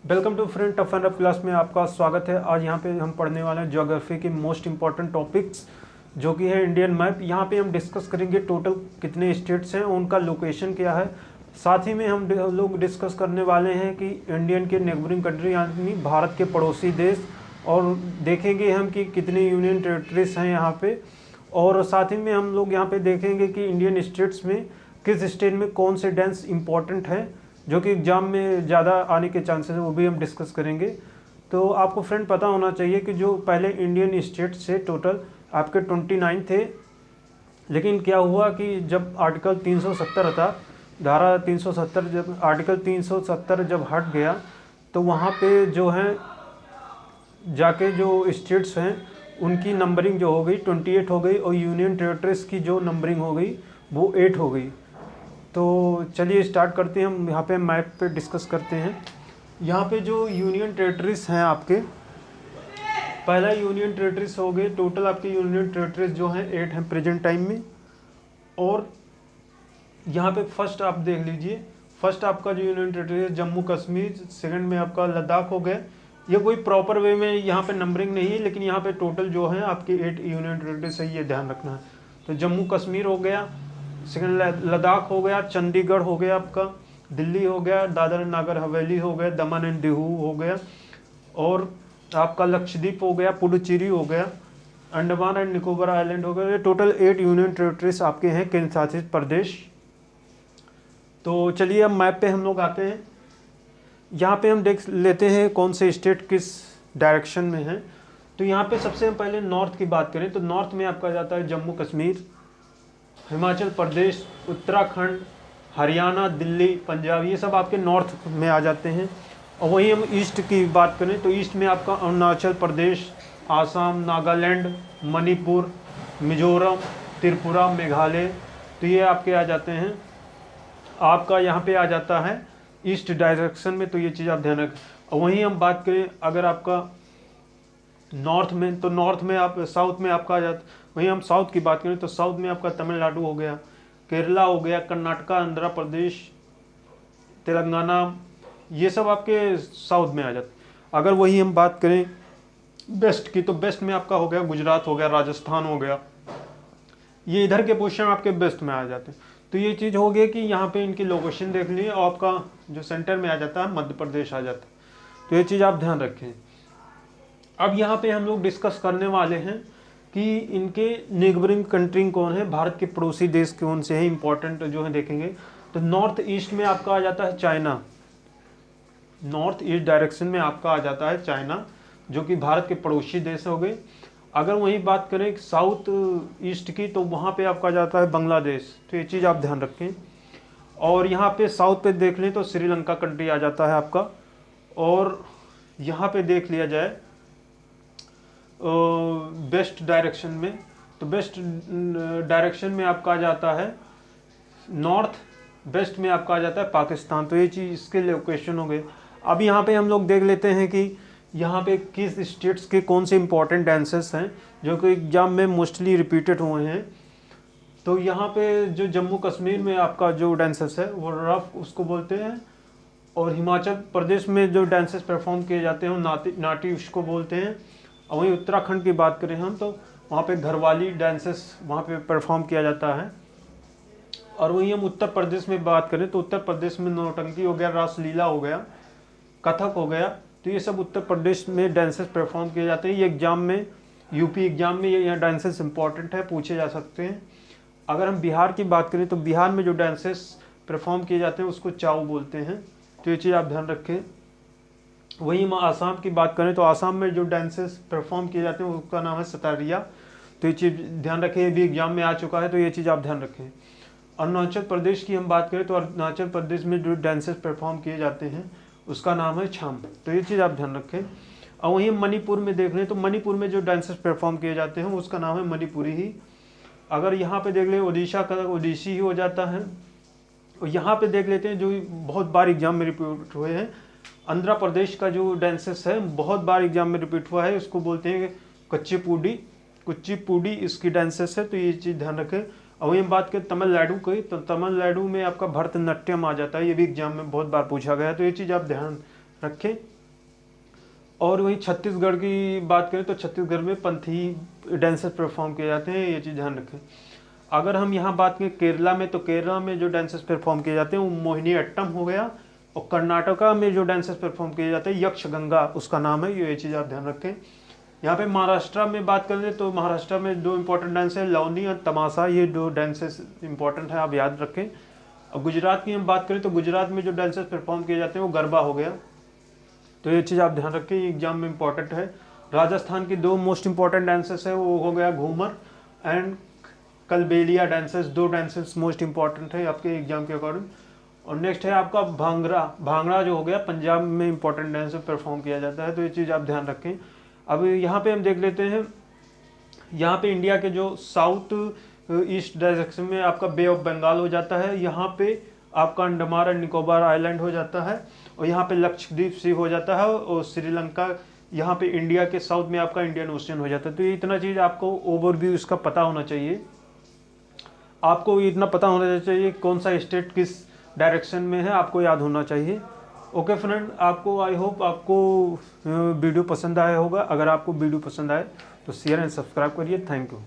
Welcome to friend tough and rough class में आपका स्वागत है। आज यहाँ पे हम पढ़ने वाले हैं ज्योग्राफी के मोस्ट इंपॉर्टेंट टॉपिक्स जो कि है इंडियन मैप। यहाँ पे हम डिस्कस करेंगे टोटल कितने स्टेट्स हैं, उनका लोकेशन क्या है। साथ ही में हम लोग डिस्कस करने वाले हैं कि इंडियन के नेबरिंग कंट्री यानी भारत के पड़ोसी देश, और देखेंगे हम कि कितने यूनियन टेरिटरीज हैं यहाँ पे। और साथ ही में हम लोग यहाँ पे देखेंगे कि इंडियन स्टेट्स में किस स्टेट में कौन से डेंस इंपॉर्टेंट है जो कि एग्जाम में ज़्यादा आने के चांसेस है, वो भी हम डिस्कस करेंगे। तो आपको फ्रेंड पता होना चाहिए कि जो पहले इंडियन स्टेट से टोटल आपके 29 थे, लेकिन क्या हुआ कि जब आर्टिकल 370 था, धारा 370, जब आर्टिकल 370 जब हट गया तो वहाँ पे जो है जाके जो स्टेट्स हैं उनकी नंबरिंग जो हो गई 28 हो गई, और यूनियन टेरिटरीज की जो नंबरिंग हो गई वो 8 हो गई। तो चलिए स्टार्ट करते हैं। हम यहाँ पे मैप पे डिस्कस करते हैं। यहाँ पे जो यूनियन टेरिटरीज हैं आपके, पहला यूनियन टेरिटरीज हो गए, टोटल आपके यूनियन टेरिटरीज जो हैं 8 हैं प्रेजेंट टाइम में। और यहाँ पे फर्स्ट आप देख लीजिए, फर्स्ट आपका जो यूनियन टेरिटरी है जम्मू कश्मीर, सेकंड में आपका लद्दाख हो गया। ये कोई प्रॉपर वे में यहाँ पे नंबरिंग नहीं है, लेकिन यहाँ पे टोटल जो है आपके 8 यूनियन टेरिटरीज है, ये ध्यान रखना है। तो जम्मू कश्मीर हो गया, सेकंड लद्दाख हो गया, चंडीगढ़ हो गया, आपका दिल्ली हो गया, दादर नागर हवेली हो गया, दमन एंड दीव हो गया, और आपका लक्षद्वीप हो गया, पुडुचेरी हो गया, अंडमान एंड निकोबार आइलैंड हो गया। टोटल 8 यूनियन टेरिटरीज आपके हैं केंद्र शासित प्रदेश। तो चलिए अब मैप पे हम लोग आते हैं। यहाँ पे हम देख लेते हैं कौन से स्टेट किस डायरेक्शन में हैं। तो यहाँ पे सबसे पहले नॉर्थ की बात करें तो नॉर्थ में आपका जाता है जम्मू कश्मीर, हिमाचल प्रदेश, उत्तराखंड, हरियाणा, दिल्ली, पंजाब, ये सब आपके नॉर्थ में आ जाते हैं। और वहीं हम ईस्ट की बात करें तो ईस्ट में आपका अरुणाचल प्रदेश, आसाम, नागालैंड, मणिपुर, मिजोरम, त्रिपुरा, मेघालय, तो ये आपके आ जाते हैं। आपका यहाँ पे आ जाता है ईस्ट डायरेक्शन में, तो ये चीज़ आप ध्यान रखें। और वहीं हम बात करें अगर आपका नॉर्थ में, तो नॉर्थ में आप साउथ में आपका आ जाता, वहीं हम साउथ की बात करें तो साउथ में आपका तमिलनाडु हो गया, केरला हो गया, कर्नाटका, आंध्र प्रदेश, तेलंगाना, ये सब आपके साउथ में आ जाते। अगर वही हम बात करें वेस्ट की तो वेस्ट में आपका हो गया गुजरात हो गया, राजस्थान हो गया, ये इधर के पोर्शन आपके वेस्ट में आ जाते हैं। तो ये चीज़ हो गई कि यहाँ पे इनकी लोकेशन देख लीजिए, और आपका जो सेंटर में आ जाता है मध्य प्रदेश आ जाता है। तो ये चीज़ आप ध्यान रखें। अब यहाँ पे हम लोग डिस्कस करने वाले हैं कि इनके नेबरिंग कंट्री कौन है, भारत के पड़ोसी देश कौन से हैं, इंपॉर्टेंट जो है देखेंगे। तो नॉर्थ ईस्ट में आपका आ जाता है चाइना, नॉर्थ ईस्ट डायरेक्शन में आपका आ जाता है चाइना, जो कि भारत के पड़ोसी देश हो गए। अगर वहीं बात करें साउथ ईस्ट की तो वहाँ पे आपका जाता है बांग्लादेश, तो ये चीज़ आप ध्यान रखें। और यहाँ पे साउथ पे देख लें तो श्रीलंका कंट्री आ जाता है आपका। और यहाँ पे देख लिया जाए वेस्ट डायरेक्शन में, तो वेस्ट डायरेक्शन में आपका आ जाता है नॉर्थ, वेस्ट में आपका आ जाता है पाकिस्तान। तो ये चीज़ इसके लोकेशन हो गए। अब यहाँ पे हम लोग देख लेते हैं कि यहाँ पे किस स्टेट्स के कौन से इंपॉर्टेंट डांसेस हैं जो कि एग्जाम में मोस्टली रिपीटेड हुए हैं। तो यहाँ पे जो जम्मू कश्मीर में आपका जो डांसेस है वो रफ उसको बोलते हैं, और हिमाचल प्रदेश में जो डांसेस परफॉर्म किए जाते हैं वो नाटी उसको बोलते हैं। और वहीं उत्तराखंड की बात करें हम तो वहाँ पे घरवाली डांसेस वहाँ पे परफॉर्म किया जाता है। और वहीं हम उत्तर प्रदेश में बात करें तो उत्तर प्रदेश में नौटंकी हो गया, रासलीला हो गया, कथक हो गया, तो ये सब उत्तर प्रदेश में डांसेस परफॉर्म किए जाते हैं। ये एग्जाम में, यूपी एग्जाम में ये यहाँ डांसेस इंपॉर्टेंट है, पूछे जा सकते हैं। अगर हम बिहार की बात करें तो बिहार में जो डांसेस परफॉर्म किए जाते हैं उसको चाऊ बोलते हैं, तो ये चीज़ आप ध्यान रखें। वहीं हम आसाम की बात करें तो आसाम में जो डांसेस परफॉर्म किए जाते हैं उसका नाम है सतारिया, तो ये चीज़ ध्यान रखें, ये भी एग्जाम में आ चुका है, तो ये चीज़ आप ध्यान रखें। अरुणाचल प्रदेश की हम बात करें तो अरुणाचल प्रदेश में जो डांसेस परफॉर्म किए जाते हैं उसका नाम है छाम, तो ये चीज़ आप ध्यान रखें। और वहीं मणिपुर में देख लें तो मणिपुर में जो डांसेस परफॉर्म किए जाते हैं उसका नाम है मणिपुरी ही। अगर यहाँ पे देख लें उड़ीसा का ओडिसी ही हो जाता है। और यहाँ पे देख लेते हैं जो बहुत बार एग्जाम में रिपीट हुए हैं, आंध्र प्रदेश का जो डांसेस है बहुत बार एग्जाम में रिपीट हुआ है, उसको बोलते हैं कुचिपुड़ी इसकी डांसेस है, तो ये चीज़ ध्यान रखें। और वही हम बात करें तमिलनाडु की तो तमिलनाडु में आपका भरतनाट्यम आ जाता है, ये भी एग्जाम में बहुत बार पूछा गया है, तो ये चीज़ आप ध्यान रखें। और वहीं छत्तीसगढ़ की बात करें तो छत्तीसगढ़ में पंथी डांसेस परफॉर्म किए जाते हैं, ये चीज़ ध्यान रखें। अगर हम यहाँ बात करें केरला में, तो केरला में जो डांसेस परफॉर्म किए जाते हैं वो मोहिनी अट्टम हो गया, और कर्नाटका में जो डांसेस परफॉर्म किए जाते हैं यक्षगंगा उसका नाम है, ये चीज़ आप ध्यान रखें। यहाँ पे महाराष्ट्र में बात करें तो महाराष्ट्र में दो इंपॉर्टेंट डांस है, लौनी और तमाशा, ये दो डांसेस इंपॉर्टेंट है, आप याद रखें। अब गुजरात की हम बात करें तो गुजरात में जो डांसेस परफॉर्म किए जाते हैं वो गरबा हो गया, तो ये चीज़ आप ध्यान रखें, ये एग्जाम में इंपॉर्टेंट है। राजस्थान की दो मोस्ट इंपॉर्टेंट डांसेस है, वो हो गया घूमर एंड कलबेलिया डांसेस, दो डांसेस मोस्ट इंपॉर्टेंट है आपके एग्जाम के अकॉर्डिंग। और नेक्स्ट है आपका भांगड़ा, भांगड़ा जो हो गया पंजाब में इंपॉर्टेंट डांस परफॉर्म किया जाता है, तो ये चीज़ आप ध्यान रखें। अब यहाँ पे हम देख लेते हैं, यहाँ पे इंडिया के जो साउथ ईस्ट डायरेक्शन में आपका बे ऑफ बंगाल हो जाता है, यहाँ पे आपका अंडमान एंड निकोबार आइलैंड हो जाता है, और यहाँ पे लक्षद्वीप सी हो जाता है, और श्रीलंका यहाँ पे इंडिया के साउथ में आपका इंडियन ओशियन हो जाता है। तो ये इतना चीज़ आपको ओवरव्यू इसका पता होना चाहिए, आपको इतना पता होना चाहिए कौन सा स्टेट किस डायरेक्शन में है, आपको याद होना चाहिए। ओके फ्रेंड, आपको आई होप आपको वीडियो पसंद आया होगा। अगर आपको वीडियो पसंद आए तो शेयर एंड सब्सक्राइब करिए। Thank you.